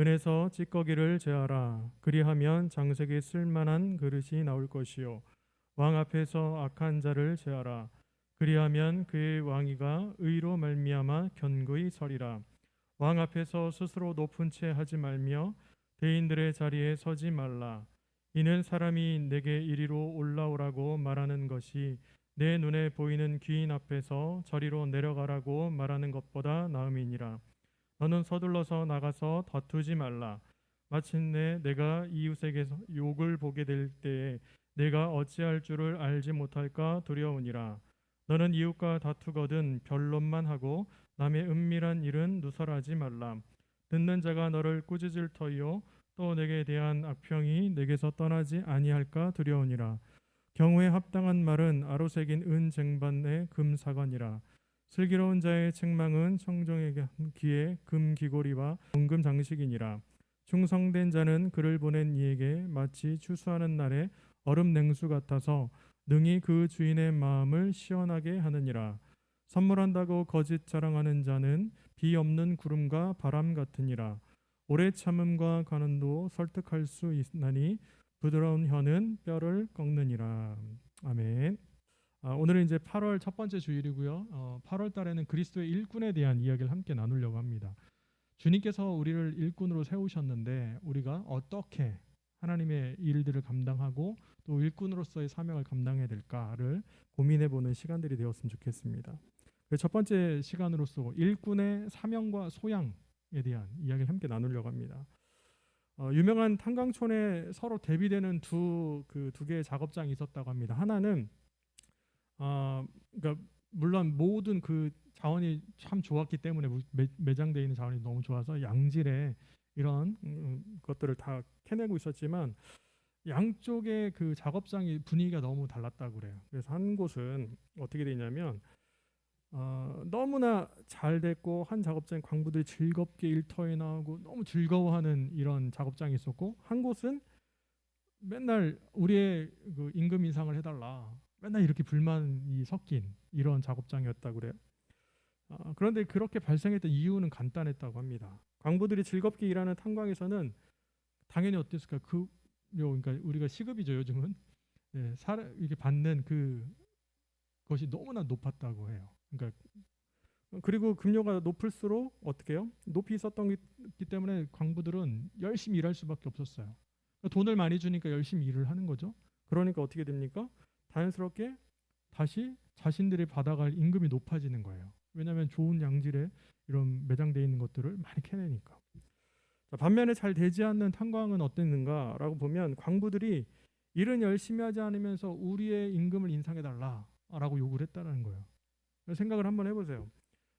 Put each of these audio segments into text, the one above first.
은에서 찌꺼기를 제하라. 그리하면 장색이 쓸만한 그릇이 나올 것이요 왕 앞에서 악한 자를 제하라. 그리하면 그의 왕위가 의로 말미암아 견고히 서리라. 왕 앞에서 스스로 높은 채 하지 말며 대인들의 자리에 서지 말라. 이는 사람이 내게 이리로 올라오라고 말하는 것이 내 눈에 보이는 귀인 앞에서 저리로 내려가라고 말하는 것보다 나음이니라. 너는 서둘러서 나가서 다투지 말라. 마침내 내가 이웃에게서 욕을 보게 될 때에 내가 어찌할 줄을 알지 못할까 두려우니라. 너는 이웃과 다투거든 변론만 하고 남의 은밀한 일은 누설하지 말라. 듣는 자가 너를 꾸짖을 터이요 또 내게 대한 악평이 내게서 떠나지 아니할까 두려우니라. 경우에 합당한 말은 아로새긴 은 쟁반의 금 사관이라. 슬기로운 자의 책망은 청정의 귀에 금 귀고리와 정금 장식이니라. 충성된 자는 그를 보낸 이에게 마치 추수하는 날에 얼음 냉수 같아서 능히 그 주인의 마음을 시원하게 하느니라. 선물한다고 거짓 자랑하는 자는 비 없는 구름과 바람 같으니라. 오래 참음과 간음도 설득할 수 있나니 부드러운 혀는 뼈를 꺾느니라. 아멘. 오늘은 이제 8월 첫 번째 주일이고요. 8월 달에는 그리스도의 일꾼에 대한 이야기를 함께 나누려고 합니다. 주님께서 우리를 일꾼으로 세우셨는데 우리가 어떻게 하나님의 일들을 감당하고 또 일꾼으로서의 사명을 감당해야 될까를 고민해 보는 시간들이 되었으면 좋겠습니다. 첫 번째 시간으로서 일꾼의 사명과 소양에 대한 이야기를 함께 나누려고 합니다. 유명한 탄광촌에 서로 대비되는 두 개의 작업장이 있었다고 합니다. 하나는 그러니까 물론 모든 그 자원이 참 좋았기 때문에 매장되어 있는 자원이 너무 좋아서 양질의 이런 것들을 다 캐내고 있었지만 양쪽의 그 작업장이 분위기가 너무 달랐다고 그래요. 그래서 한 곳은 어떻게 되냐면 너무나 잘 됐고 한 작업장 광부들이 즐겁게 일터에 나오고 너무 즐거워하는 이런 작업장이 있었고 한 곳은 맨날 우리의 그 임금 인상을 해달라 맨날 이렇게 불만이 섞인 이런 작업장이었다고 그래요. 그런데 그렇게 발생했던 이유는 간단했다고 합니다. 광부들이 즐겁게 일하는 탄광에서는 당연히 어땠을까? 그러니까 우리가 시급이죠 요즘은. 네, 이렇게 받는 그것이 너무나 높았다고 해요. 그러니까 그리고 급료가 높을수록 어떻게 해요? 높이 있었던 기 때문에 광부들은 열심히 일할 수밖에 없었어요. 돈을 많이 주니까 열심히 일을 하는 거죠. 그러니까 어떻게 됩니까? 자연스럽게 다시 자신들이 받아갈 임금이 높아지는 거예요. 왜냐하면 좋은 양질의 이런 매장되어 있는 것들을 많이 캐내니까. 자, 반면에 잘 되지 않는 탄광은 어땠는가라고 보면 광부들이 일은 열심히 하지 않으면서 우리의 임금을 인상해달라라고 요구를 했다는 거예요. 생각을 한번 해보세요.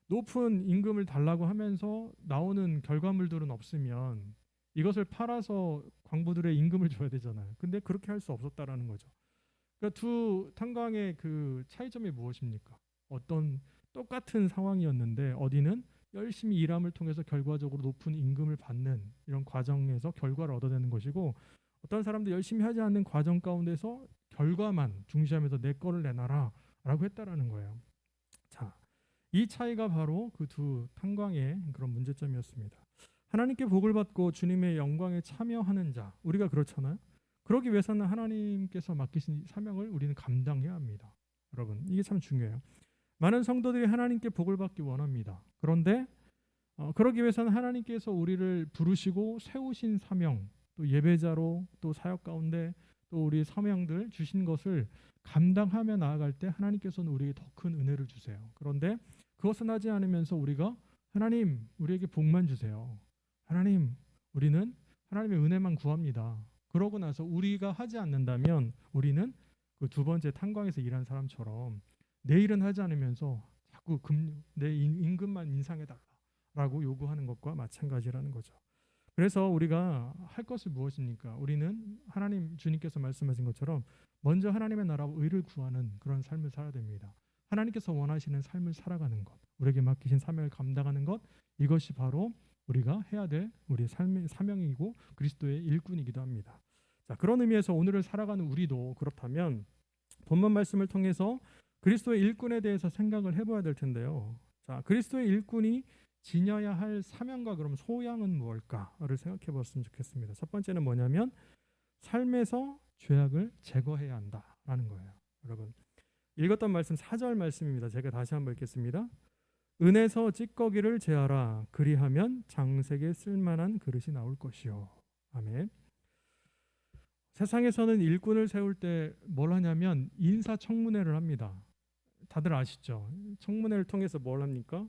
높은 임금을 달라고 하면서 나오는 결과물들은 없으면 이것을 팔아서 광부들의 임금을 줘야 되잖아요. 근데 그렇게 할 수 없었다라는 거죠. 그러니까 두 탄광의 그 차이점이 무엇입니까? 어떤 똑같은 상황이었는데 어디는 열심히 일함을 통해서 결과적으로 높은 임금을 받는 이런 과정에서 결과를 얻어내는 것이고 어떤 사람도 열심히 하지 않는 과정 가운데서 결과만 중시하면서 내 거를 내놔라 라고 했다라는 거예요. 자, 이 차이가 바로 그 두 탄광의 그런 문제점이었습니다. 하나님께 복을 받고 주님의 영광에 참여하는 자, 우리가 그렇잖아요. 그러기 위해서는 하나님께서 맡기신 사명을 우리는 감당해야 합니다. 여러분, 이게 참 중요해요. 많은 성도들이 하나님께 복을 받기 원합니다. 그런데 그러기 위해서는 하나님께서 우리를 부르시고 세우신 사명, 또 예배자로 또 사역 가운데 또 우리 사명들 주신 것을 감당하며 나아갈 때 하나님께서는 우리에게 더 큰 은혜를 주세요. 그런데 그것은 하지 않으면서 우리가 하나님 우리에게 복만 주세요. 하나님 우리는 하나님의 은혜만 구합니다. 그러고 나서 우리가 하지 않는다면 우리는 그 두 번째 탄광에서 일한 사람처럼 내 일은 하지 않으면서 자꾸 내 임금만 인상해달라고 요구하는 것과 마찬가지라는 거죠. 그래서 우리가 할 것이 무엇입니까? 우리는 하나님 주님께서 말씀하신 것처럼 먼저 하나님의 나라와 의를 구하는 그런 삶을 살아야 됩니다. 하나님께서 원하시는 삶을 살아가는 것, 우리에게 맡기신 사명을 감당하는 것, 이것이 바로 우리가 해야 될 우리의 삶의 사명이고 그리스도의 일꾼이기도 합니다. 자, 그런 의미에서 오늘을 살아가는 우리도 그렇다면 본문 말씀을 통해서 그리스도의 일꾼에 대해서 생각을 해봐야 될 텐데요. 자, 그리스도의 일꾼이 지녀야 할 사명과 그럼 소양은 무엇일까를 생각해 봤으면 좋겠습니다. 첫 번째는 뭐냐면 삶에서 죄악을 제거해야 한다라는 거예요. 여러분 읽었던 말씀 4절 말씀입니다. 제가 다시 한번 읽겠습니다. 은에서 찌꺼기를 제하라. 그리하면 장색에 쓸만한 그릇이 나올 것이요. 아멘. 세상에서는 일꾼을 세울 때 뭘 하냐면 인사청문회를 합니다. 다들 아시죠? 청문회를 통해서 뭘 합니까?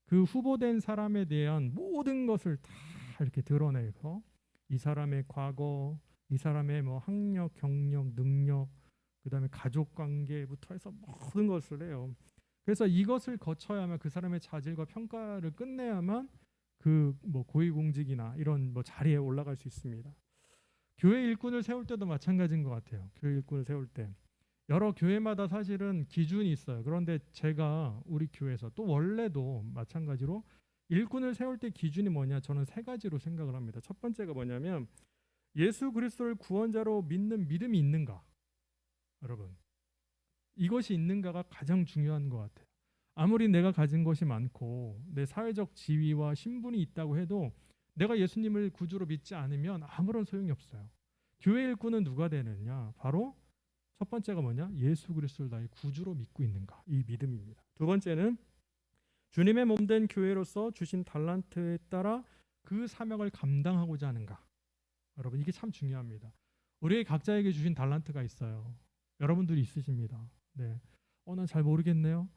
그 후보된 사람에 대한 모든 것을 다 이렇게 드러내서 이 사람의 과거, 이 사람의 뭐 학력, 경력, 능력, 그다음에 가족 관계부터 해서 모든 것을 해요. 그래서 이것을 거쳐야만 그 사람의 자질과 평가를 끝내야만 그 뭐 고위공직이나 이런 뭐 자리에 올라갈 수 있습니다. 교회 일꾼을 세울 때도 마찬가지인 것 같아요. 교회 일꾼을 세울 때 여러 교회마다 사실은 기준이 있어요. 그런데 제가 우리 교회에서 또 원래도 마찬가지로 일꾼을 세울 때 기준이 뭐냐? 저는 세 가지로 생각을 합니다. 첫 번째가 뭐냐면 예수 그리스도를 구원자로 믿는 믿음이 있는가? 여러분 이것이 있는가가 가장 중요한 것 같아요. 아무리 내가 가진 것이 많고 내 사회적 지위와 신분이 있다고 해도 내가 예수님을 구주로 믿지 않으면 아무런 소용이 없어요. 교회 일꾼은 누가 되느냐? 바로 첫 번째가 뭐냐? 예수 그리스도를 나의 구주로 믿고 있는가? 이 믿음입니다. 두 번째는 주님의 몸된 교회로서 주신 달란트에 따라 그 사명을 감당하고자 하는가? 여러분 이게 참 중요합니다. 우리 각자에게 주신 달란트가 있어요. 여러분들이 있으십니다. 네. 난 잘 모르겠네요.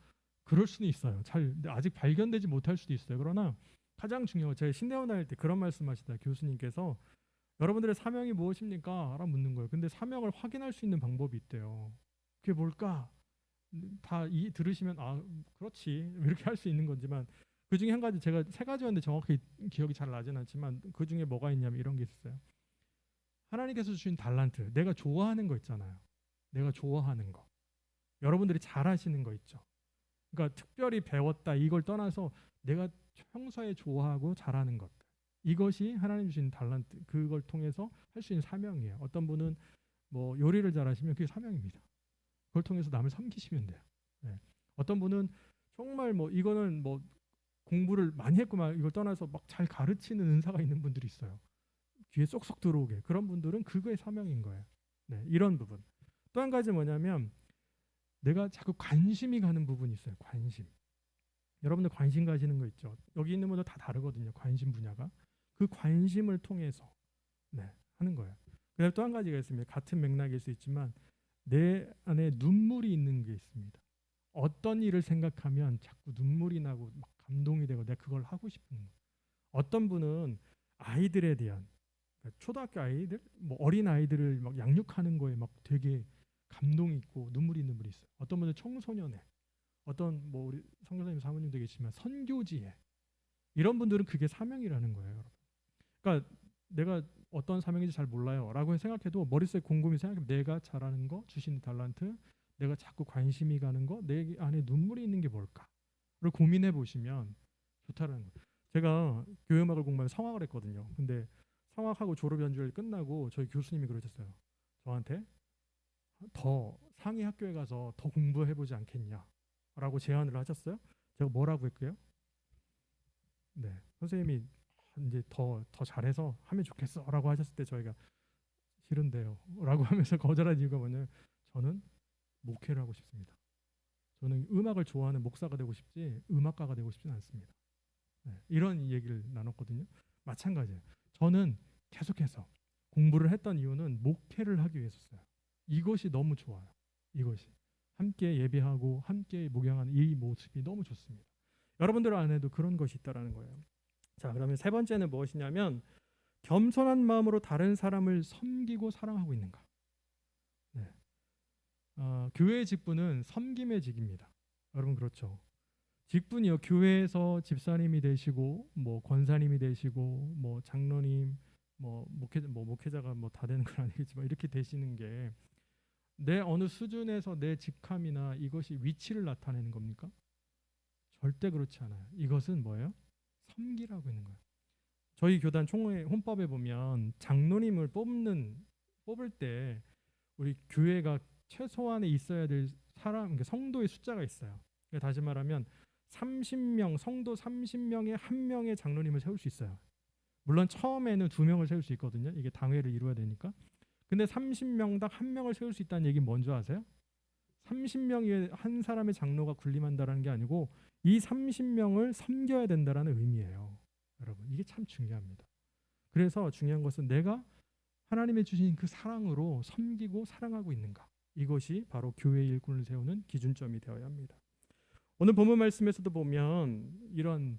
그럴 수는 있어요. 아직 발견되지 못할 수도 있어요. 그러나 가장 중요한 제가 신대원 다닐 때 그런 말씀하시다 교수님께서 여러분들의 사명이 무엇입니까? 라고 묻는 거예요. 근데 사명을 확인할 수 있는 방법이 있대요. 그게 뭘까? 들으시면 그렇지 이렇게 할 수 있는 거지만 그 중에 한 가지 제가 세 가지였는데 정확히 기억이 잘 나진 않지만 그 중에 뭐가 있냐면 이런 게 있어요. 하나님께서 주신 달란트, 내가 좋아하는 거 있잖아요. 내가 좋아하는 거. 여러분들이 잘하시는 거 있죠. 그러니까 특별히 배웠다 이걸 떠나서 내가 평소에 좋아하고 잘하는 것들. 이것이 하나님 주신 달란트, 그걸 통해서 할 수 있는 사명이에요. 어떤 분은 뭐 요리를 잘하시면 그게 사명입니다. 그걸 통해서 남을 섬기시면 돼요. 네. 어떤 분은 정말 뭐 이거는 뭐 공부를 많이 했고 막 이걸 떠나서 막 잘 가르치는 은사가 있는 분들이 있어요. 귀에 쏙쏙 들어오게. 그런 분들은 그거의 사명인 거예요. 네, 이런 부분. 또 한 가지 뭐냐면 내가 자꾸 관심이 가는 부분이 있어요. 관심. 여러분들 관심 가시는 거 있죠. 여기 있는 분들 다 다르거든요. 관심 분야가. 그 관심을 통해서 하는 거예요. 그다음에 또 한 가지가 있습니다. 같은 맥락일 수 있지만 내 안에 눈물이 있는 게 있습니다. 어떤 일을 생각하면 자꾸 눈물이 나고 막 감동이 되고 내가 그걸 하고 싶은 거. 어떤 분은 아이들에 대한 그러니까 초등학교 아이들, 뭐 어린 아이들을 막 양육하는 거에 막 되게 감동이 있고 눈물이 있는 분이 있어요. 어떤 분은 청소년에, 어떤 뭐 우리 선교사님 사모님도 계시지만 선교지에 이런 분들은 그게 사명이라는 거예요, 여러분. 그러니까 내가 어떤 사명인지 잘 몰라요라고 생각해도 머릿속에 곰곰이 생각하면 내가 잘하는 거, 주신 달란트, 내가 자꾸 관심이 가는 거, 내 안에 눈물이 있는 게 뭘까를 고민해 보시면 좋다라는 거예요. 제가 교회 음악을 공부하면 성악을 했거든요. 근데 성악하고 졸업 연주를 끝나고 저희 교수님이 그러셨어요. 저한테 더 상위 학교에 가서 더 공부해 보지 않겠냐라고 제안을 하셨어요. 제가 뭐라고 했고요? 네, 선생님이 이제 더 잘해서 하면 좋겠어라고 하셨을 때 저희가 싫은데요라고 하면서 거절한 이유가 뭐냐면 저는 목회를 하고 싶습니다. 저는 음악을 좋아하는 목사가 되고 싶지 음악가가 되고 싶지는 않습니다. 네, 이런 얘기를 나눴거든요. 마찬가지예요. 저는 계속해서 공부를 했던 이유는 목회를 하기 위해서였어요. 이것이 너무 좋아요. 이것이 함께 예배하고 함께 목양하는 이 모습이 너무 좋습니다. 여러분들 안에도 그런 것이 있다라는 거예요. 자, 그러면 세 번째는 무엇이냐면 겸손한 마음으로 다른 사람을 섬기고 사랑하고 있는가. 네. 교회의 직분은 섬김의 직입니다. 여러분 그렇죠? 직분이요. 교회에서 집사님이 되시고 뭐 권사님이 되시고 뭐 장로님 뭐 목회자가 뭐 다 되는 건 아니겠지만 이렇게 되시는 게 내 어느 수준에서 내 직함이나 이것이 위치를 나타내는 겁니까? 절대 그렇지 않아요. 이것은 뭐예요? 섬기라고 있는 거예요. 저희 교단 총회 헌법에 보면 장로님을 뽑을 때 우리 교회가 최소한에 있어야 될 사람, 그러니까 성도의 숫자가 있어요. 그러니까 다시 말하면 30명, 성도 30명에 한 명의 장로님을 세울 수 있어요. 물론 처음에는 2명을 세울 수 있거든요. 이게 당회를 이루어야 되니까. 근데 30명당 한 명을 세울 수 있다는 얘기 뭔지 아세요? 30명의 한 사람의 장로가 군림한다는 게 아니고 이 30명을 섬겨야 된다는 의미예요. 여러분, 이게 참 중요합니다. 그래서 중요한 것은 내가 하나님의 주신 그 사랑으로 섬기고 사랑하고 있는가. 이것이 바로 교회의 일꾼을 세우는 기준점이 되어야 합니다. 오늘 본문 말씀에서도 보면 이런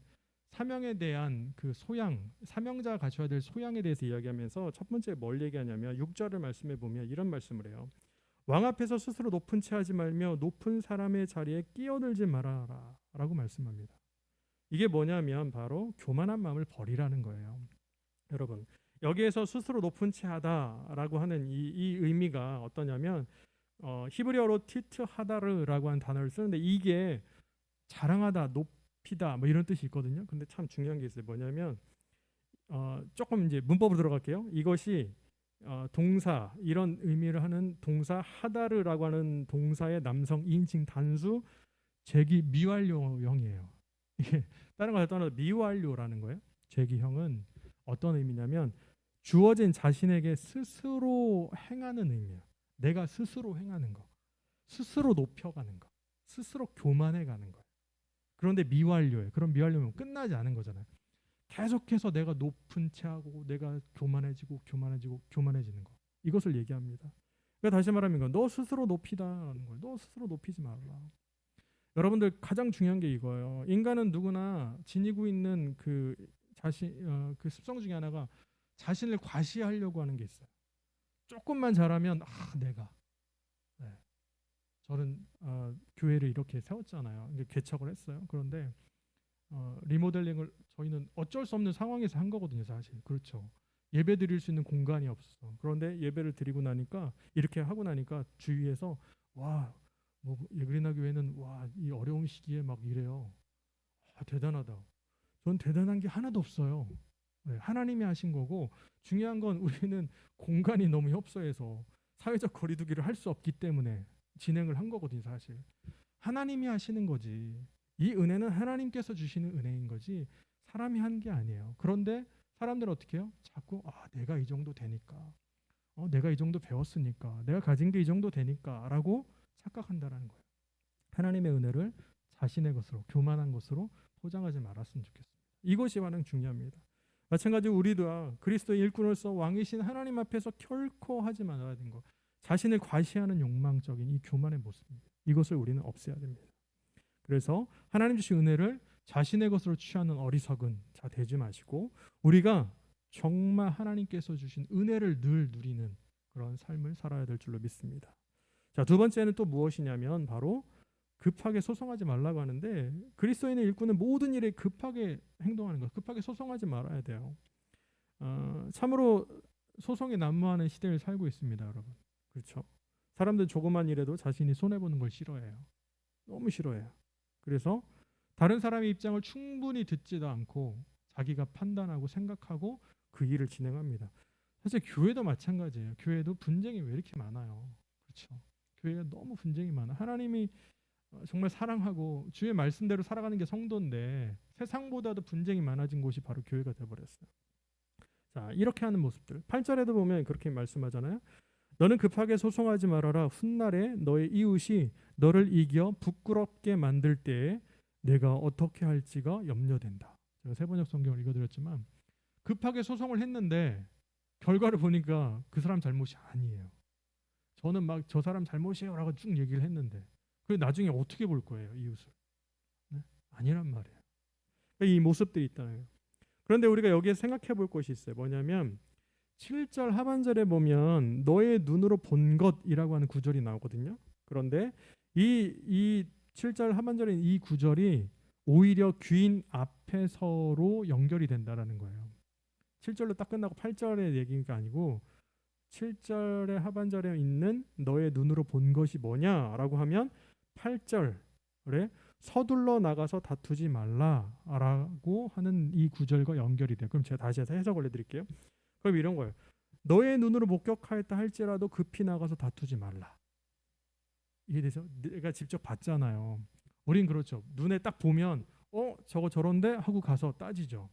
사명에 대한 그 소양, 사명자가 갖춰야 될 소양에 대해서 이야기하면서 첫 번째 뭘 얘기하냐면 6절을 말씀해 보면 이런 말씀을 해요. 왕 앞에서 스스로 높은 채 하지 말며 높은 사람의 자리에 끼어들지 말아라 라고 말씀합니다. 이게 뭐냐면 바로 교만한 마음을 버리라는 거예요. 여러분, 여기에서 스스로 높은 채 하다라고 하는 이 의미가 어떠냐면 히브리어로 티트 하다르라고 하는 단어를 쓰는데 이게 자랑하다, 높이다 뭐 이런 뜻이 있거든요. 근데 참 중요한 게 있어요. 뭐냐면 조금 이제 문법으로 들어갈게요. 이것이 동사 이런 의미를 하는 동사 하다르라고 하는 동사의 남성 2인칭 단수 제기 미완료형이에요. 이게 다른 거 떠나서 미완료라는 거예요. 제기형은 어떤 의미냐면 주어진 자신에게 스스로 행하는 의미예요. 내가 스스로 행하는 거, 스스로 높여가는 거, 스스로 교만해가는 거예요. 그런데 미완료예요. 그럼 미완료면 끝나지 않은 거잖아요. 계속해서 내가 높은 채하고 내가 교만해지고 교만해지는 거. 이것을 얘기합니다. 그러니까 다시 말하면 너 스스로 높이다라는 거예요. 너 스스로 높이지 말라. 여러분들 가장 중요한 게 이거예요. 인간은 누구나 지니고 있는 그 그 습성 중에 하나가 자신을 과시하려고 하는 게 있어요. 조금만 잘하면 내가 저는 교회를 이렇게 세웠잖아요. 개척을 했어요. 그런데 리모델링을 저희는 어쩔 수 없는 상황에서 한 거거든요, 사실. 그렇죠. 예배 드릴 수 있는 공간이 없어. 그런데 예배를 드리고 나니까 이렇게 하고 나니까 주위에서 뭐 예그리나 교회는 이 어려운 시기에 막 이래요. 대단하다. 전 대단한 게 하나도 없어요. 하나님이 하신 거고 중요한 건 우리는 공간이 너무 협소해서 사회적 거리두기를 할 수 없기 때문에 진행을 한 거거든요, 사실. 하나님이 하시는 거지. 이 은혜는 하나님께서 주시는 은혜인 거지 사람이 한 게 아니에요. 그런데 사람들은 어떻게 해요? 자꾸 내가 이 정도 되니까, 내가 이 정도 배웠으니까, 내가 가진 게 이 정도 되니까라고 착각한다라는 거예요. 하나님의 은혜를 자신의 것으로, 교만한 것으로 포장하지 말았으면 좋겠습니다. 이것이 가장 중요합니다. 마찬가지로 우리도 그리스도의 일꾼으로서 왕이신 하나님 앞에서 결코 하지 말아야 되는 것, 자신을 과시하는 욕망적인 이 교만의 모습입니다. 이것을 우리는 없애야 됩니다. 그래서 하나님 주신 은혜를 자신의 것으로 취하는 어리석은 자 되지 마시고 우리가 정말 하나님께서 주신 은혜를 늘 누리는 그런 삶을 살아야 될 줄로 믿습니다. 자, 두 번째는 또 무엇이냐면 바로 급하게 소송하지 말라고 하는데 그리스도인의 일꾼은 모든 일에 급하게 행동하는 것, 급하게 소송하지 말아야 돼요. 참으로 소송에 난무하는 시대를 살고 있습니다, 여러분. 그렇죠? 사람들 조그만 일에도 자신이 손해보는 걸 싫어해요. 너무 싫어해요. 그래서 다른 사람의 입장을 충분히 듣지도 않고 자기가 판단하고 생각하고 그 일을 진행합니다. 사실 교회도 마찬가지예요. 교회도 분쟁이 왜 이렇게 많아요? 그렇죠? 교회가 너무 분쟁이 많아. 하나님이 정말 사랑하고 주의 말씀대로 살아가는 게 성도인데 세상보다도 분쟁이 많아진 곳이 바로 교회가 되어버렸어요. 자, 이렇게 하는 모습들 8절에도 보면 그렇게 말씀하잖아요. 너는 급하게 소송하지 말아라. 훗날에 너의 이웃이 너를 이겨 부끄럽게 만들 때에 내가 어떻게 할지가 염려된다. 제가 세번역 성경을 읽어드렸지만 급하게 소송을 했는데 결과를 보니까 그 사람 잘못이 아니에요. 저는 막 저 사람 잘못이에요 라고 쭉 얘기를 했는데 그 나중에 어떻게 볼 거예요, 이웃을? 네? 아니란 말이에요. 이 모습들이 있다는 거예요. 그런데 우리가 여기에 생각해 볼 것이 있어요. 뭐냐면 7절 하반절에 보면 너의 눈으로 본 것이라고 하는 구절이 나오거든요. 그런데 이 7절 하반절에 이 구절이 오히려 귀인 앞에서로 연결이 된다라는 거예요. 7절로 딱 끝나고 8절의 얘기가 아니고 7절의 하반절에 있는 너의 눈으로 본 것이 뭐냐라고 하면 8절에 서둘러 나가서 다투지 말라라고 하는 이 구절과 연결이 돼요. 그럼 제가 다시 해서 해석을 해드릴게요. 그럼 이런 거예요. 너의 눈으로 목격하였다 할지라도 급히 나가서 다투지 말라. 이게 돼서 내가 직접 봤잖아요. 우린 그렇죠. 눈에 딱 보면 저거 저런데 하고 가서 따지죠.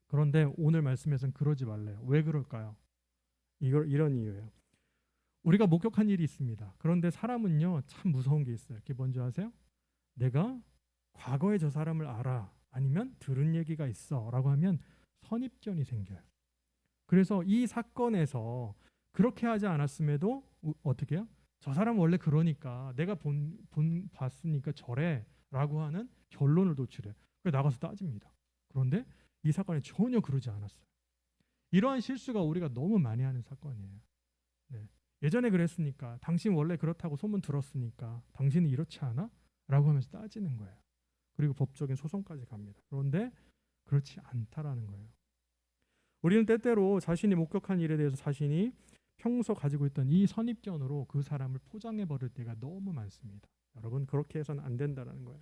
그런데 오늘 말씀에서는 그러지 말래요. 왜 그럴까요? 이런 이유예요. 우리가 목격한 일이 있습니다. 그런데 사람은요 참 무서운 게 있어요. 그게 뭔지 아세요? 내가 과거에 저 사람을 알아 아니면 들은 얘기가 있어라고 하면 선입견이 생겨요. 그래서 이 사건에서 그렇게 하지 않았음에도 어떻게 해요? 저 사람 원래 그러니까 내가 봤으니까 저래라고 하는 결론을 도출해요. 그래서 나가서 따집니다. 그런데 이 사건에 전혀 그러지 않았어요. 이러한 실수가 우리가 너무 많이 하는 사건이에요. 네. 예전에 그랬으니까 당신 원래 그렇다고 소문 들었으니까 당신은 이렇지 않아? 라고 하면서 따지는 거예요. 그리고 법적인 소송까지 갑니다. 그런데 그렇지 않다라는 거예요. 우리는 때때로 자신이 목격한 일에 대해서 자신이 평소 가지고 있던 이 선입견으로 그 사람을 포장해 버릴 때가 너무 많습니다. 여러분 그렇게 해서는 안 된다는 거예요.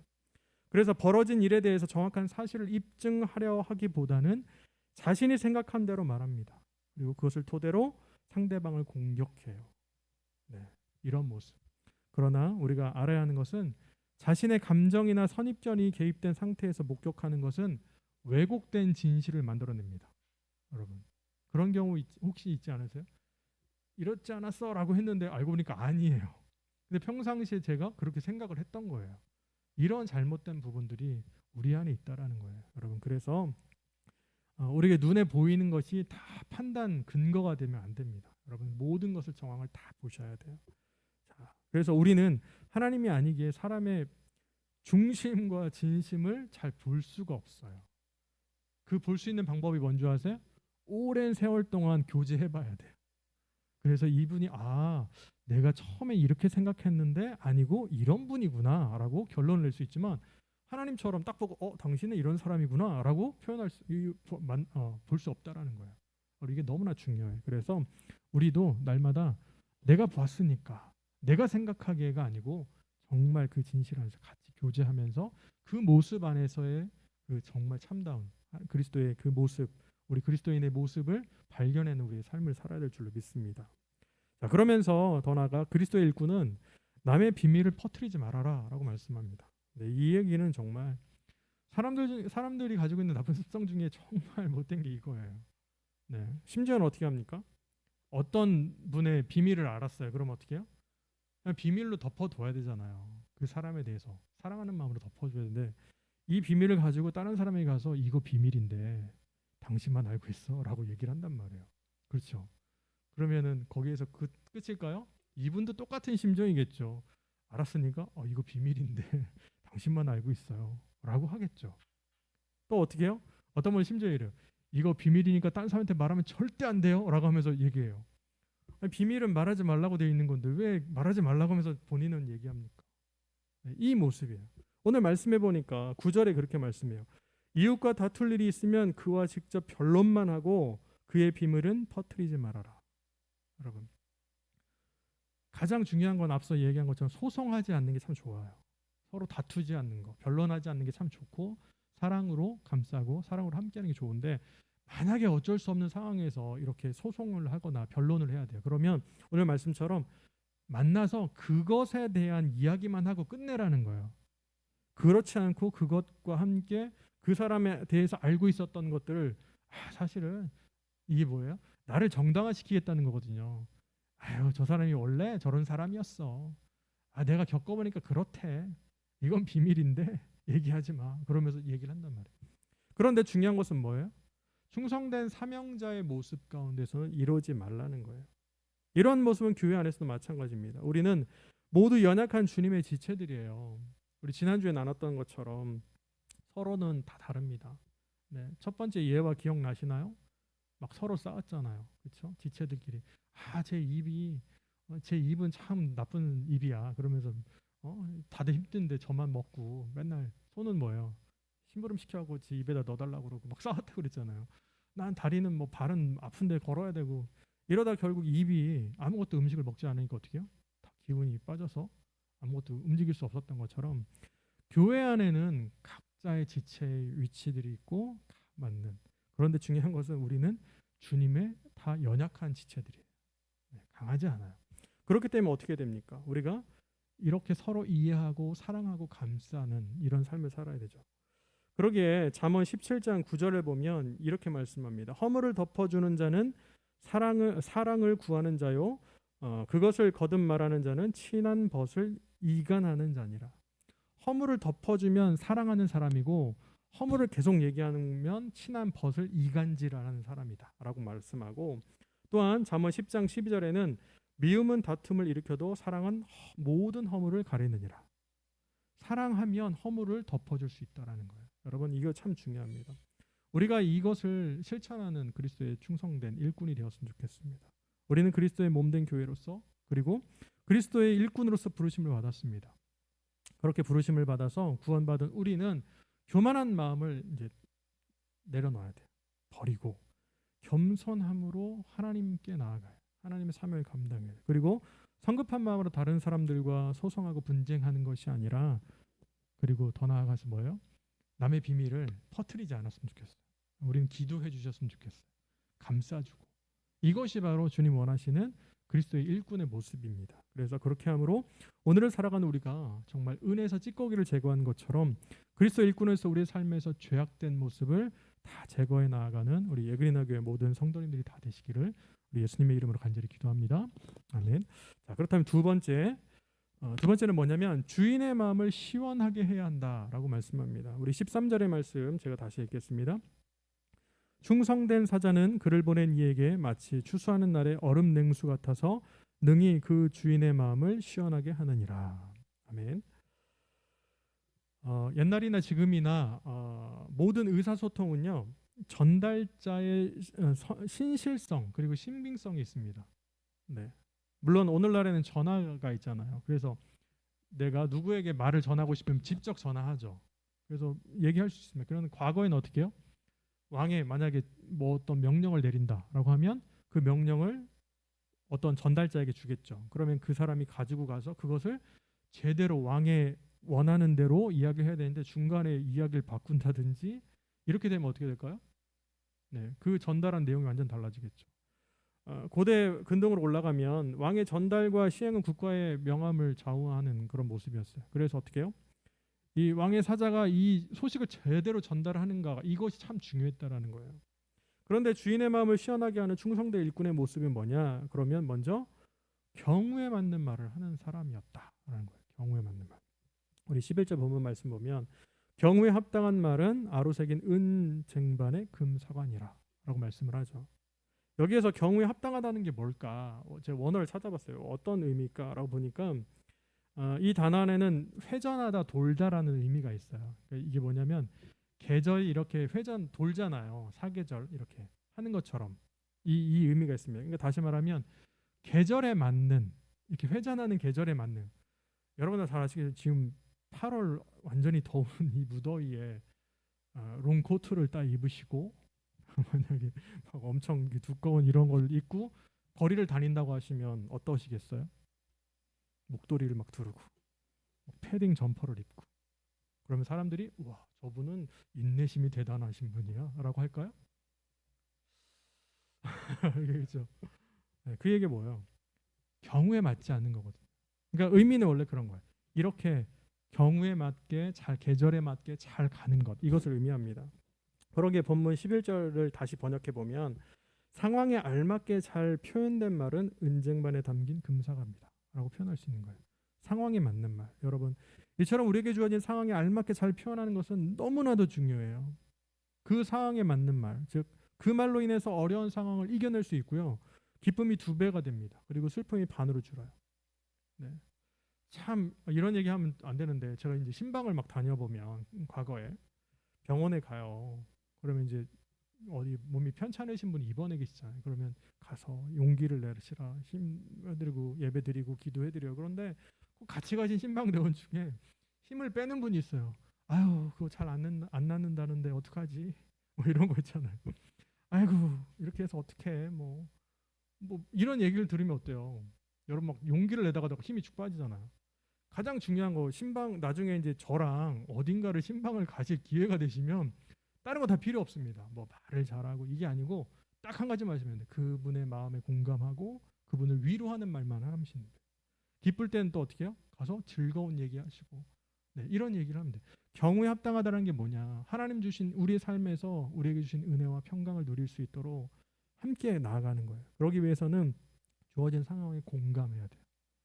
그래서 벌어진 일에 대해서 정확한 사실을 입증하려 하기보다는 자신이 생각한 대로 말합니다. 그리고 그것을 토대로 상대방을 공격해요. 네, 이런 모습. 그러나 우리가 알아야 하는 것은 자신의 감정이나 선입견이 개입된 상태에서 목격하는 것은 왜곡된 진실을 만들어냅니다. 여러분 그런 경우 혹시 있지 않으세요? 이렇지 않았어 라고 했는데 알고 보니까 아니에요. 근데 평상시에 제가 그렇게 생각을 했던 거예요. 이런 잘못된 부분들이 우리 안에 있다라는 거예요. 여러분 그래서 우리에게 눈에 보이는 것이 다 판단 근거가 되면 안 됩니다. 여러분 모든 것을 정황을 다 보셔야 돼요. 자, 그래서 우리는 하나님이 아니기에 사람의 중심과 진심을 잘 볼 수가 없어요. 그 볼 수 있는 방법이 뭔지 아세요? 오랜 세월 동안 교제해봐야 돼요. 그래서 이분이 내가 처음에 이렇게 생각했는데 아니고 이런 분이구나 라고 결론을 낼 수 있지만 하나님처럼 딱 보고 당신은 이런 사람이구나 라고 표현할 볼 수 없다라는 거예요. 이게 너무나 중요해요. 그래서 우리도 날마다 내가 봤으니까 내가 생각하기에가 아니고 정말 그 진실 안에서 같이 교제하면서 그 모습 안에서의 그 정말 참다운 그리스도의 그 모습, 우리 그리스도인의 모습을 발견하는 우리의 삶을 살아야 될 줄로 믿습니다. 자, 그러면서 더 나아가 그리스도의 일꾼은 남의 비밀을 퍼뜨리지 말아라라고 말씀합니다. 네, 이 얘기는 정말 사람들이 가지고 있는 나쁜 습성 중에 정말 못된 게 이거예요. 네, 심지어는 어떻게 합니까? 어떤 분의 비밀을 알았어요. 그럼 어떻게 해요? 그냥 비밀로 덮어둬야 되잖아요. 그 사람에 대해서 사랑하는 마음으로 덮어줘야 되는데 이 비밀을 가지고 다른 사람에게 가서 이거 비밀인데 당신만 알고 있어 라고 얘기를 한단 말이에요. 그렇죠? 그러면은 거기에서 끝일까요? 이분도 똑같은 심정이겠죠. 알았으니까 이거 비밀인데 당신만 알고 있어요 라고 하겠죠. 또 어떻게 해요? 어떤 분은 심지어 이래요. 이거 비밀이니까 다른 사람한테 말하면 절대 안 돼요 라고 하면서 얘기해요. 아니, 비밀은 말하지 말라고 되어 있는 건데 왜 말하지 말라고 하면서 본인은 얘기합니까? 이 모습이에요. 오늘 말씀해 보니까 9절에 그렇게 말씀해요. 이웃과 다툴 일이 있으면 그와 직접 변론만 하고 그의 비밀은 퍼뜨리지 말아라. 여러분 가장 중요한 건 앞서 얘기한 것처럼 소송하지 않는 게 참 좋아요. 서로 다투지 않는 거, 변론하지 않는 게 참 좋고 사랑으로 감싸고 사랑으로 함께하는 게 좋은데 만약에 어쩔 수 없는 상황에서 이렇게 소송을 하거나 변론을 해야 돼요. 그러면 오늘 말씀처럼 만나서 그것에 대한 이야기만 하고 끝내라는 거예요. 그렇지 않고 그것과 함께 그 사람에 대해서 알고 있었던 것들을 사실은 이게 뭐예요? 나를 정당화시키겠다는 거거든요. 저 사람이 원래 저런 사람이었어. 내가 겪어보니까 그렇대. 이건 비밀인데 얘기하지 마. 그러면서 얘기를 한단 말이에요. 그런데 중요한 것은 뭐예요? 충성된 사명자의 모습 가운데서는 이러지 말라는 거예요. 이런 모습은 교회 안에서도 마찬가지입니다. 우리는 모두 연약한 주님의 지체들이에요. 우리 지난주에 나눴던 것처럼 서로는 다 다릅니다. 네, 첫 번째 예와 기억나시나요? 막 서로 싸웠잖아요. 그렇죠? 지체들끼리 제 입은 참 나쁜 입이야. 그러면서 다들 힘든데 저만 먹고 맨날 손은 뭐예요? 심부름 시켜갖고 지 입에다 넣어달라고 그러고 막 싸웠다고 그랬잖아요. 난 다리는 뭐 발은 아픈데 걸어야 되고 이러다 결국 입이 아무것도 음식을 먹지 않으니까 어떻게 해요? 다 기운이 빠져서 아무것도 움직일 수 없었던 것처럼 교회 안에는 각자의 지체의 위치들이 있고 다 맞는. 그런데 중요한 것은 우리는 주님의 다 연약한 지체들이에요. 강하지 않아요. 그렇기 때문에 어떻게 됩니까? 우리가 이렇게 서로 이해하고 사랑하고 감싸는 이런 삶을 살아야 되죠. 그러기에 잠언 17장 9절을 보면 이렇게 말씀합니다. 허물을 덮어주는 자는 사랑을 구하는 자요, 그것을 거듭 말하는 자는 친한 벗을 이간하는 자니라. 허물을 덮어주면 사랑하는 사람이고, 허물을 계속 얘기하면 친한 벗을 이간질하는 사람이다라고 말씀하고, 또한 잠언 10장 12절에는 미움은 다툼을 일으켜도 사랑은 모든 허물을 가리느니라. 사랑하면 허물을 덮어줄 수 있다라는 거예요. 여러분, 이거 참 중요합니다. 우리가 이것을 실천하는 그리스도의 충성된 일꾼이 되었으면 좋겠습니다. 우리는 그리스도의 몸된 교회로서, 그리고 그리스도의 일꾼으로서 부르심을 받았습니다. 그렇게 부르심을 받아서 구원받은 우리는 교만한 마음을 이제 내려놔야 돼요. 버리고 겸손함으로 하나님께 나아가요. 하나님의 사명을 감당해요. 그리고 성급한 마음으로 다른 사람들과 소송하고 분쟁하는 것이 아니라, 그리고 더 나아가서 뭐예요? 남의 비밀을 퍼뜨리지 않았으면 좋겠어요. 우리는 기도해 주셨으면 좋겠어요. 감싸주고. 이것이 바로 주님 원하시는 그리스도의 일꾼의 모습입니다. 그래서 그렇게 함으로 오늘을 살아가는 우리가 정말 은혜에서 찌꺼기를 제거한 것처럼 그리스도의 일꾼에서 우리의 삶에서 죄악된 모습을 다 제거해 나아가는 우리 예그리나 교회 모든 성도님들이 다 되시기를 우리 예수님의 이름으로 간절히 기도합니다. 아멘. 자, 그렇다면 두 번째는 뭐냐면 주인의 마음을 시원하게 해야 한다라고 말씀합니다. 우리 13절의 말씀 제가 다시 읽겠습니다. 충성된 사자는 그를 보낸 이에게 마치 추수하는 날의 얼음 냉수 같아서 능히 그 주인의 마음을 시원하게 하느니라. 아멘. 옛날이나 지금이나 모든 의사소통은요, 전달자의 신실성 그리고 신빙성이 있습니다. 네. 물론 오늘날에는 전화가 있잖아요. 그래서 내가 누구에게 말을 전하고 싶으면 직접 전화하죠. 그래서 얘기할 수 있습니다. 그러면 과거에는 어떻게 해요? 왕에 만약에 뭐 어떤 명령을 내린다라고 하면 그 명령을 어떤 전달자에게 주겠죠. 그러면 그 사람이 가지고 가서 그것을 제대로 왕의 원하는 대로 이야기해야 되는데 중간에 이야기를 바꾼다든지 이렇게 되면 어떻게 될까요? 네, 그 전달한 내용이 완전 달라지겠죠. 고대 근동으로 올라가면 왕의 전달과 시행은 국가의 명함을 좌우하는 그런 모습이었어요. 그래서 어떻게 해요? 이 왕의 사자가 이 소식을 제대로 전달하는가, 이것이 참 중요했다라는 거예요. 그런데 주인의 마음을 시원하게 하는 충성된 일꾼의 모습이 뭐냐? 그러면 먼저 경우에 맞는 말을 하는 사람이었다라는 거예요. 경우에 맞는 말. 우리 11절 본문 말씀 보면 경우에 합당한 말은 아로새긴 은 쟁반의 금사관이라 라고 말씀을 하죠. 여기에서 경우에 합당하다는 게 뭘까? 제가 원어를 찾아봤어요. 어떤 의미일까? 라고 보니까 이 단어 안에는 회전하다 돌다라는 의미가 있어요. 그러니까 이게 뭐냐면 계절이 이렇게 돌잖아요. 사계절 이렇게 하는 것처럼 이 의미가 있습니다. 그러니까 다시 말하면 계절에 맞는, 이렇게 회전하는 계절에 맞는, 여러분들 잘 아시겠지만 지금 8월 완전히 더운 이 무더위에 롱코트를 딱 입으시고 만약에 막 엄청 두꺼운 이런 걸 입고 거리를 다닌다고 하시면 어떠시겠어요? 목도리를 막 두르고 패딩 점퍼를 입고 그러면 사람들이 와, 저분은 인내심이 대단하신 분이야 라고 할까요? 그렇죠. 네, 그 얘기 뭐예요? 경우에 맞지 않는 거거든요. 그러니까 의미는 원래 그런 거예요. 이렇게 경우에 맞게 잘, 계절에 맞게 잘 가는 것, 이것을 의미합니다. 그러기에 본문 11절을 다시 번역해 보면 상황에 알맞게 잘 표현된 말은 은쟁반에 담긴 금사갑니다 라고 표현할 수 있는 거예요. 상황에 맞는 말. 여러분, 이처럼 우리에게 주어진 상황에 알맞게 잘 표현하는 것은 너무나도 중요해요. 그 상황에 맞는 말, 즉 그 말로 인해서 어려운 상황을 이겨낼 수 있고요. 기쁨이 2배가 됩니다. 그리고 슬픔이 반으로 줄어요. 네. 참 이런 얘기하면 안 되는데 제가 이제 신방을 막 다녀보면 과거에 병원에 가요. 그러면 이제 어디 몸이 편찮으신 분이 입원해 계시잖아요. 그러면 가서 용기를 내시라, 힘드리고 예배드리고 기도해드려요. 그런데 꼭 같이 가신 신방대원 중에 힘을 빼는 분이 있어요. 아유, 그거 잘 안 낫는다는데 어떡하지? 뭐 이런 거 있잖아요. 아이고, 이렇게 해서 어떡해? 뭐 이런 얘기를 들으면 어때요? 여러분 막 용기를 내다가다가 힘이 쭉 빠지잖아요. 가장 중요한 거, 신방 나중에 이제 저랑 어딘가를 신방을 가실 기회가 되시면 다른 거 다 필요 없습니다. 뭐 말을 잘하고 이게 아니고 딱 한 가지만 하시면 돼요. 그분의 마음에 공감하고 그분을 위로하는 말만 하시면 돼요. 기쁠 때는 또 어떻게 해요? 가서 즐거운 얘기하시고 네, 이런 얘기를 하면 돼. 경우에 합당하다는 게 뭐냐? 하나님 주신 우리의 삶에서 우리에게 주신 은혜와 평강을 누릴 수 있도록 함께 나아가는 거예요. 그러기 위해서는 주어진 상황에 공감해야 돼요.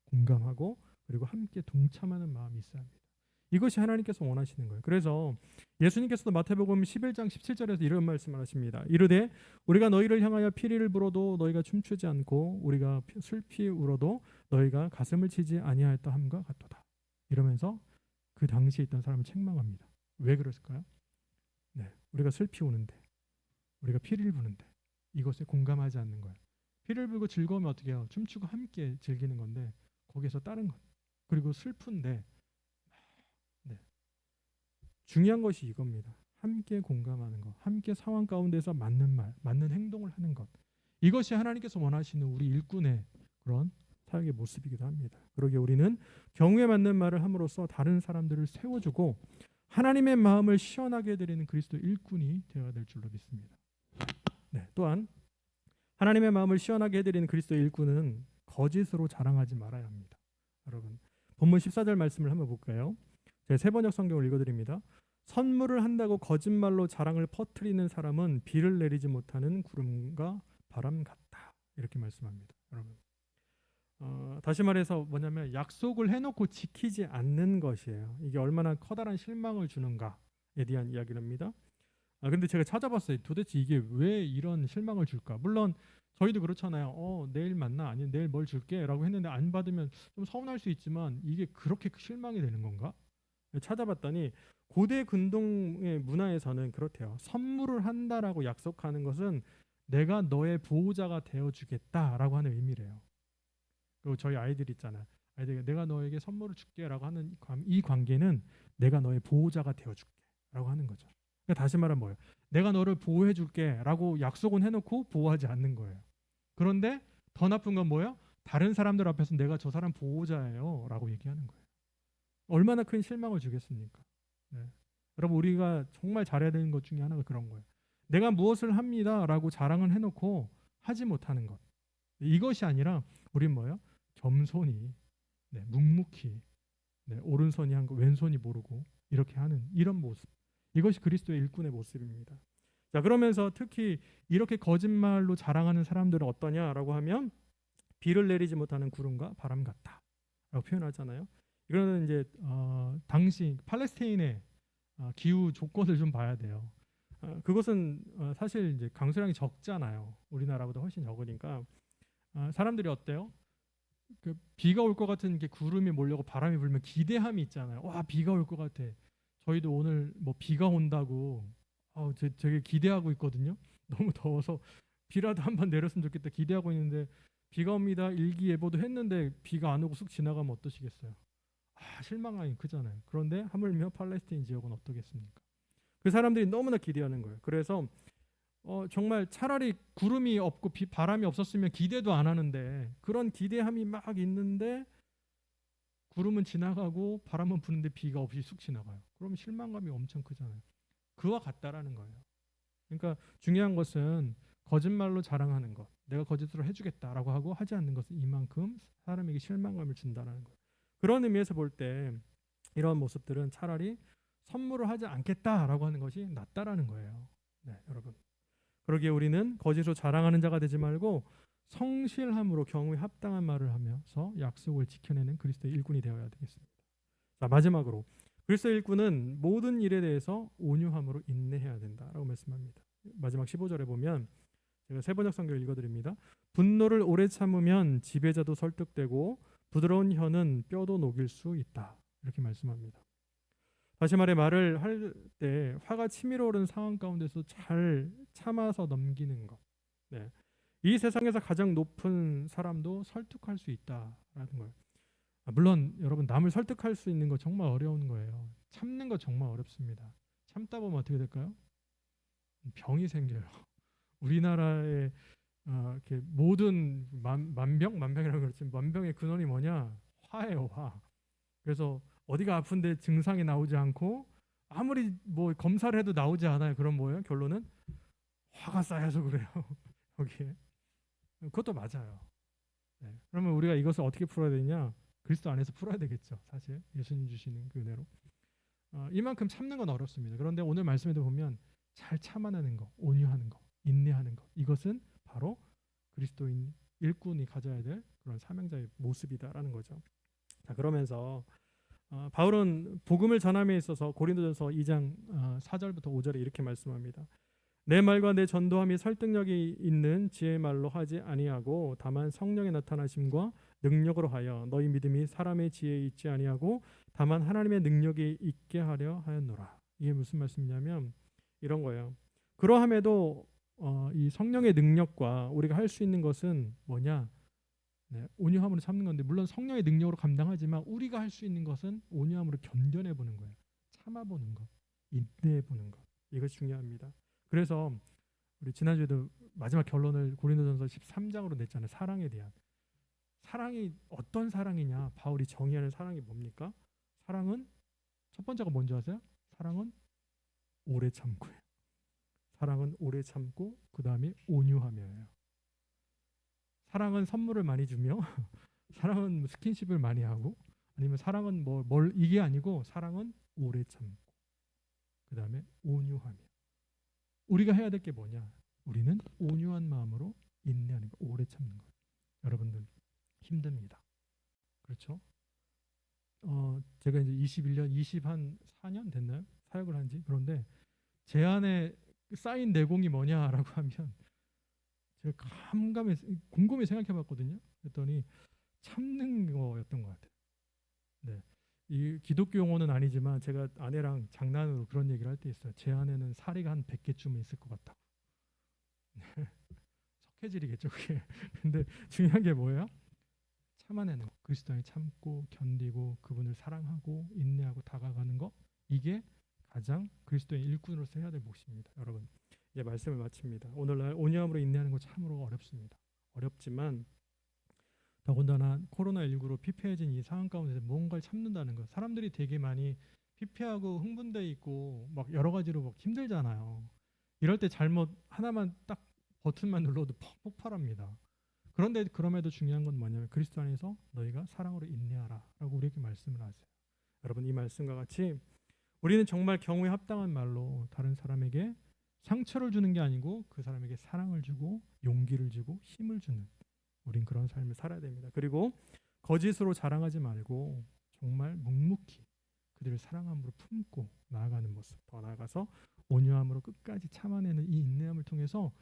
공감하고 그리고 함께 동참하는 마음이 있어야 합니다. 이것이 하나님께서 원하시는 거예요. 그래서 예수님께서도 마태복음 11장 17절에서 이런 말씀을 하십니다. 이르되 우리가 너희를 향하여 피리를 불어도 너희가 춤추지 않고 우리가 슬피 울어도 너희가 가슴을 치지 아니하였다 함과 같도다. 이러면서 그 당시에 있던 사람을 책망합니다. 왜 그랬을까요? 네, 우리가 슬피 우는데 우리가 피리를 부는데 이것에 공감하지 않는 거예요. 피를 불고 즐거우면 어떻게 해요? 춤추고 함께 즐기는 건데 거기에서 다른 것 그리고 슬픈데 네. 중요한 것이 이겁니다. 함께 공감하는 것, 함께 상황 가운데서 맞는 말, 맞는 행동을 하는 것. 이것이 하나님께서 원하시는 우리 일꾼의 그런 사역의 모습이기도 합니다. 그러기에 우리는 경우에 맞는 말을 함으로써 다른 사람들을 세워주고 하나님의 마음을 시원하게 해드리는 그리스도 일꾼이 되어야 될 줄로 믿습니다. 네, 또한 하나님의 마음을 시원하게 해드리는 그리스도 일꾼은 거짓으로 자랑하지 말아야 합니다. 여러분, 본문 14절 말씀을 한번 볼까요? 제가 세 번역 성경을 읽어드립니다. 선물을 한다고 거짓말로 자랑을 퍼뜨리는 사람은 비를 내리지 못하는 구름과 바람 같다. 이렇게 말씀합니다. 여러분, 다시 말해서 뭐냐면 약속을 해놓고 지키지 않는 것이에요. 이게 얼마나 커다란 실망을 주는가에 대한 이야기를 합니다. 근데 제가 찾아봤어요. 도대체 이게 왜 이런 실망을 줄까? 물론 저희도 그렇잖아요. 내일 만나 아니면 내일 뭘 줄게 라고 했는데 안 받으면 좀 서운할 수 있지만 이게 그렇게 실망이 되는 건가? 찾아봤더니 고대 근동의 문화에서는 그렇대요. 선물을 한다라고 약속하는 것은 내가 너의 보호자가 되어주겠다라고 하는 의미래요. 그리고 저희 아이들 있잖아요. 아이들 내가 너에게 선물을 줄게라고 하는 이 관계는 내가 너의 보호자가 되어줄게라고 하는 거죠. 그러니까 다시 말하면 뭐예요? 내가 너를 보호해줄게라고 약속은 해놓고 보호하지 않는 거예요. 그런데 더 나쁜 건 뭐예요? 다른 사람들 앞에서 내가 저 사람 보호자예요라고 얘기하는 거예요. 얼마나 큰 실망을 주겠습니까? 네. 여러분 우리가 정말 잘해야 되는 것 중에 하나가 그런 거예요. 내가 무엇을 합니다라고 자랑을 해놓고 하지 못하는 것. 이것이 아니라 우린 뭐예요? 겸손히, 네, 묵묵히, 네, 오른손이 한 거 왼손이 모르고 이렇게 하는 이런 모습. 이것이 그리스도의 일꾼의 모습입니다. 자, 그러면서 특히 이렇게 거짓말로 자랑하는 사람들은 어떠냐라고 하면 비를 내리지 못하는 구름과 바람 같다라고 표현하잖아요. 이거는 이제 당시 팔레스타인의 기후 조건을 좀 봐야 돼요. 그것은 사실 이제 강수량이 적잖아요. 우리나라보다 훨씬 적으니까 사람들이 어때요? 그 비가 올 것 같은 게 구름이 몰려고 바람이 불면 기대함이 있잖아요. 와, 비가 올 것 같아. 저희도 오늘 뭐 비가 온다고 되게 기대하고 있거든요. 너무 더워서 비라도 한번 내렸으면 좋겠다 기대하고 있는데 비가 옵니다. 일기예보도 했는데 비가 안 오고 쑥 지나가면 어떠시겠어요? 실망감이 크잖아요. 그런데 하물며 팔레스타인 지역은 어떻겠습니까? 그 사람들이 너무나 기대하는 거예요. 그래서 정말 차라리 구름이 없고 바람이 없었으면 기대도 안 하는데 그런 기대함이 막 있는데 구름은 지나가고 바람은 부는데 비가 없이 쑥 지나가요. 그러면 실망감이 엄청 크잖아요. 그와 같다라는 거예요. 그러니까 중요한 것은 거짓말로 자랑하는 것, 내가 거짓으로 해주겠다라고 하고 하지 않는 것은 이만큼 사람에게 실망감을 준다는 거예요. 그런 의미에서 볼 때 이런 모습들은 차라리 선물을 하지 않겠다라고 하는 것이 낫다라는 거예요. 네, 여러분. 그러기에 우리는 거짓으로 자랑하는 자가 되지 말고 성실함으로 경우에 합당한 말을 하면서 약속을 지켜내는 그리스도의 일꾼이 되어야 되겠습니다. 자, 마지막으로 그리스도의 일꾼은 모든 일에 대해서 온유함으로 인내해야 된다라고 말씀합니다. 마지막 15절에 보면 제가 세 번역 성경을 읽어드립니다. 분노를 오래 참으면 지배자도 설득되고 부드러운 혀는 뼈도 녹일 수 있다. 이렇게 말씀합니다. 다시 말해 말을 할 때 화가 치밀어 오르는 상황 가운데서 잘 참아서 넘기는 것. 네. 이 세상에서 가장 높은 사람도 설득할 수 있다라는 거예요. 물론 여러분 남을 설득할 수 있는 거 정말 어려운 거예요. 참는 거 정말 어렵습니다. 참다 보면 어떻게 될까요? 병이 생겨요. 우리나라의 이렇게 모든 만병이라고 그러지 만병의 근원이 뭐냐? 화예요, 화. 그래서 어디가 아픈데 증상이 나오지 않고 아무리 뭐 검사를 해도 나오지 않아요. 그럼 뭐예요? 결론은 화가 쌓여서 그래요. 여기에. 그것도 맞아요. 네. 그러면 우리가 이것을 어떻게 풀어야 되냐? 그리스도 안에서 풀어야 되겠죠. 사실 예수님 주시는 그 은혜로. 이만큼 참는 건 어렵습니다. 그런데 오늘 말씀에도 보면 잘 참아내는 거, 온유하는 거, 인내하는 거, 이것은 바로 그리스도인 일꾼이 가져야 될 그런 사명자의 모습이다라는 거죠. 자, 그러면서 바울은 복음을 전함에 있어서 고린도전서 2장 4절부터 5절에 이렇게 말씀합니다. 내 말과 내 전도함이 설득력이 있는 지혜의 말로 하지 아니하고 다만 성령의 나타나심과 능력으로 하여 너희 믿음이 사람의 지혜에 있지 아니하고 다만 하나님의 능력이 있게 하려 하였노라. 이게 무슨 말씀이냐면 이런 거예요. 그러함에도 이 성령의 능력과 우리가 할 수 있는 것은 뭐냐? 네, 온유함으로 참는 건데 물론 성령의 능력으로 감당하지만 우리가 할 수 있는 것은 온유함으로 견뎌내보는 거예요. 참아보는 것, 인내해보는 것. 이것이 중요합니다. 그래서 우리 지난주에도 마지막 결론을 고린도전서 13장으로 냈잖아요. 사랑에 대한. 사랑이 어떤 사랑이냐? 바울이 정의하는 사랑이 뭡니까? 사랑은 첫 번째가 뭔지 아세요? 사랑은 오래 참고예요. 사랑은 오래 참고 그 다음에 온유하며예요. 사랑은 선물을 많이 주며 사랑은 스킨십을 많이 하고 아니면 사랑은 뭘 이게 아니고 사랑은 오래 참고 그 다음에 온유하며. 우리가 해야 될 게 뭐냐? 우리는 온유한 마음으로 인내하는 거, 오래 참는 거. 여러분들 힘듭니다. 그렇죠? 제가 이제 21년, 24년 됐나요? 사역을 한지. 그런데 제 안에 쌓인 내공이 뭐냐라고 하면 제가 곰곰이 생각해봤거든요. 그랬더니 참는 거였던 것 같아요. 네, 이 기독교 용어는 아니지만 제가 아내랑 장난으로 그런 얘기를 할 때 있어요. 제 안에는 사리가 한 100개쯤 있을 것 같다. 석회질이겠죠 그게. 근데 중요한 게 뭐예요? 참아내는 거. 그리스도인이 참고 견디고 그분을 사랑하고 인내하고 다가가는 거. 이게 가장 그리스도인 일꾼으로서 해야 될 몫입니다. 여러분 이제 말씀을 마칩니다. 오늘날 온유함으로 인내하는 거 참으로 어렵습니다. 어렵지만 더군다나 코로나19로 피폐해진 이 상황 가운데 뭔가를 참는다는 거. 사람들이 되게 많이 피폐하고 흥분돼 있고 막 여러 가지로 막 힘들잖아요. 이럴 때 잘못 하나만 딱 버튼만 눌러도 퍽 폭발합니다. 그런데 그럼에도 중요한 건 뭐냐면 그리스도 안에서 너희가 사랑으로 인내하라 라고 우리에게 말씀을 하세요. 여러분 이 말씀과 같이 우리는 정말 경우에 합당한 말로 다른 사람에게 상처를 주는 게 아니고 그 사람에게 사랑을 주고 용기를 주고 힘을 주는 우린 그런 삶을 살아야 됩니다. 그리고 거짓으로 자랑하지 말고 정말 묵묵히 그들을 사랑함으로 품고 나아가는 모습, 더 나아가서 온유함으로 끝까지 참아내는 이 인내함을 통해서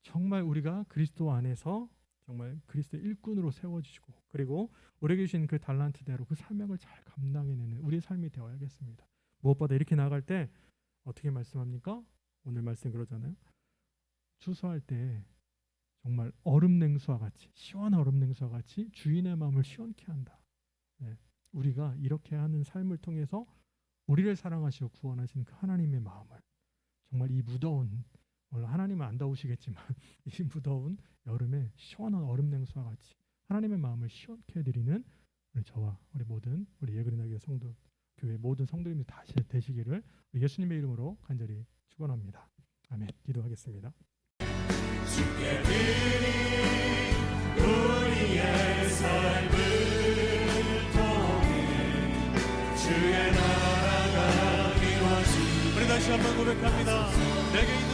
정말 우리가 그리스도 안에서 정말 그리스도의 일꾼으로 세워지시고 그리고 우리에게 주신 그 달란트대로 그 사명을 잘 감당해내는 우리의 삶이 되어야겠습니다. 무엇보다 이렇게 나아갈 때 어떻게 말씀합니까? 오늘 말씀 그러잖아요. 추수할 때 정말 얼음 냉수와 같이 시원한 얼음 냉수와 같이 주인의 마음을 시원케 한다. 네. 우리가 이렇게 하는 삶을 통해서 우리를 사랑하시고 구원하시는 그 하나님의 마음을 정말 이 무더운 물론 하나님은 안 더우시겠지만 이 무더운 여름에 시원한 얼음 냉수와 같이 하나님의 마음을 시원케 해드리는 우리 저와 우리 모든 우리 예그린하게 성도 교회 모든 성도님들 다시 되시기를 예수님의 이름으로 간절히 축원합니다. 아멘. 기도하겠습니다. 주께 드린 우리의 삶을 통해 주의 나라가 이루어지게 우리 다시 한번 고백합니다. 내게